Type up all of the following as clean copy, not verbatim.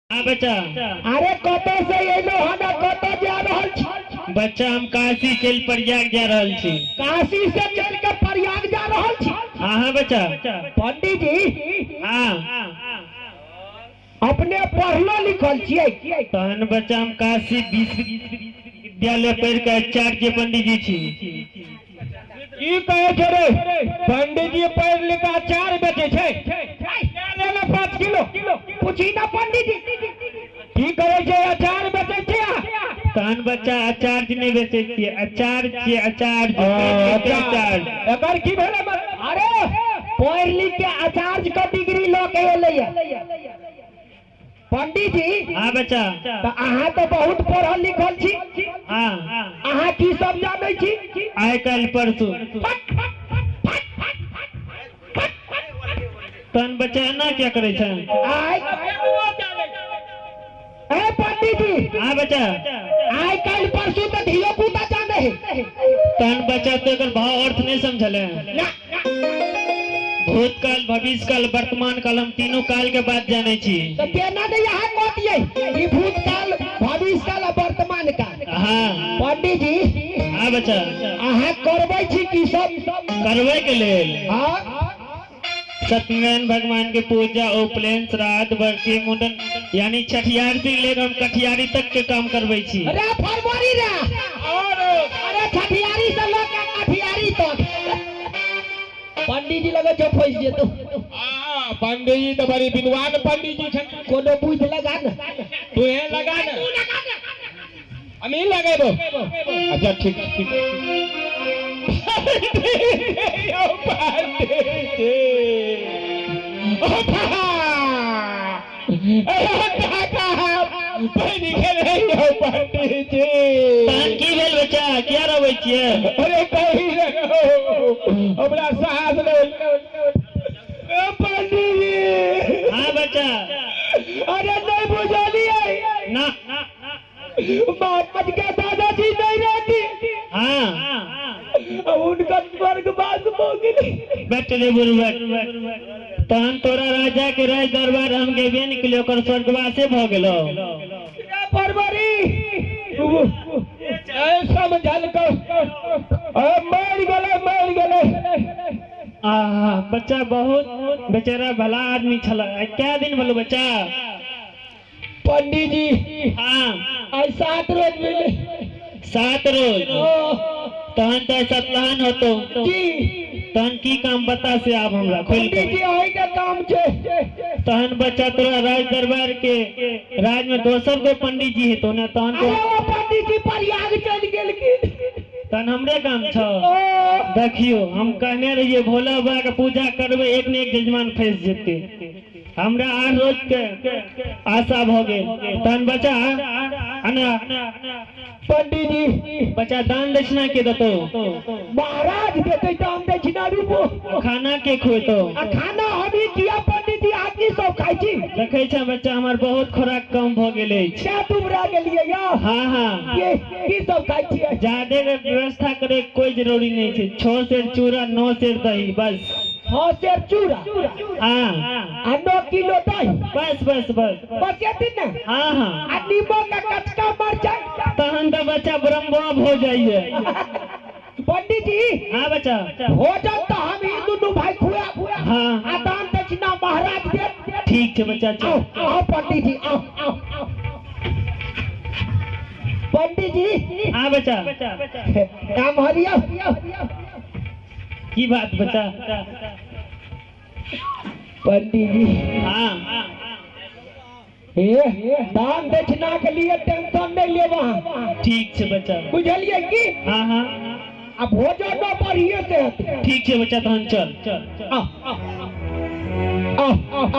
हाँ बच्चा। अरे कतो से एलो हना कतो जा रहल छी? बच्चा हम काशी चल प्रयाग जा रहल छी। काशी से चल के प्रयाग जा रहल छी? हाँ हाँ बच्चा। पंडित जी हाँ अपने पढ़लो लिखल छियै? तहन बच्चा हम काशी विश्वविद्यालय पढ़ के आचार्य पंडित जी छी। ई कहे छे रे पंडित जी पढ़ लिख के आचार्य बेचे छे? ले ले 5 किलो पूछी ना पंडित जी की करे छे आचार्य बेचे छे? तहन बच्चा आचार्य नहीं बेचे छियै, आचार्य छियै आचार्य। आचार्य एकर की भेले? अरे पढ़ लिख के आचार्य का डिग्री ल के एले पंडित जी। हाँ बच्चा। तो अहाँ तो बहुत पढ़ल लिखल छी। हाँ अहाँ की सब जाने छी? आइ काल्हि परसू। तहन बच्चा एना क्या करे छे? ए पंडित जी। हाँ बच्चा। आइ काल्हि परसू तो धियो पुता जाने है। तहन बच्चा तो एकर भाव अर्थ नहीं समझले। भूतकाल भविष्यकाल वर्तमान काल हम तीनों काल के बात जाने छी। तो केना दे यहाँ कह दिए ई भूतकाल भविष्यकाल और वर्तमान काल? हाँ पंडित जी। हाँ बच्चा। अहाँ करबै छी की सब? करवे के लेल हां सत्यनारायण भगवान के पूजा, उपनयन, श्राद्ध, बरसी, मुंडन यानी छठियार से लेकर हम कठियारी तक के काम करवे छी। अरे फरवरी रे और अरे छठियारी से लेकर कठियारी तक पंडित जी लगे जो फंस जेतो। हां पंडित जी तो बड़ी विद्वान पंडित जी छन। कोनो बुझ लगा न तू है लगा न हम ही लगाबो। अच्छा ठीक ठीक। ओ पंडित ओ पानी के नहीं हो पंडित जी। तहन की भेल बच्चा? क्या रवे छियै? अरे कहीं रहो हमरा साहस ले पंडित जी। हाँ बच्चा। अरे नहीं बुझलिए ना बाप के दादाजी नहीं रहती। हाँ उनका स्वर्गवास हो गई। बैठ रे बुढ़वा। तहन तोरा राजा के राज दरबार हम गेबे निकलियो कर स्वर्गवासे भ गेलो। परवरी समझल को मर गेले। बच्चा बहुत बेचारा भला आदमी छला। क्या दिन बोलो बच्चा? पंडित जी हाँ आज 7 रोज मिले। 7 रोज। तहन तो सतलहन होतो जी। तहन की काम बता से आप हमरा खोल के? पंडित जी होई के काम छे। तहन बच्चा तोरा राज दरबार के राज में दोसर कोई पंडित जी है तो ना तहन को अरे पंडित जी प्रयाग चल गेल की। तहन हमरे काम छ। देखियो हम कहने रहिए भोला बाबा के पूजा करबे एक न एक जजमान फंस जेते। हमरा 8 रोज के आशा भ गेल। तहन बच्चा पंडित जी बच्चा दान दक्षिणा के देतो? महाराज देते दान दक्षिणा रूपो। खाना के खुएतो? खाना हमी किया पंडित जी आदमी सब खाई छी। देखे छ बच्चा हमर बहुत खुराक कम भ गेले छ। क्या तुमरा गेलिए या? हाँ हाँ ये की सब खाई छी? ज्यादा व्यवस्था करे कोई जरूरी नहीं है। 6 सेर चूड़ा 9 सेर दही बस। 6 सेर चूड़ा हाँ 9 किलो दही बस बस बस बचे दिन न। हाँ हाँ नींबू का कचका मरचाई। तहन तो बच्चा ब्रह्म हो जाइए। पंडित जी हाँ बच्चा। भोजन तो हम ही दोनों भाई खुआ हाँ दान दक्षिणा महाराज दे। ठीक है बच्चा। आओ पंडित जी आओ। पंडित जी। हाँ बच्चा। नाम हरिया की बात बच्चा? पंडित जी हाँ दान दक्षिणा के लिए टेंशन नहीं ले वहाँ। ठीक है बच्चा। बुझलिए की? हाँ हाँ अब भोजन न बढ़िए से। ठीक है बच्चा। तहन चल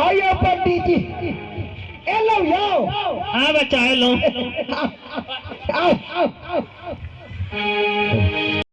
आइए पंडित जी। एलो यो। हाँ बच्चा एलो। आओ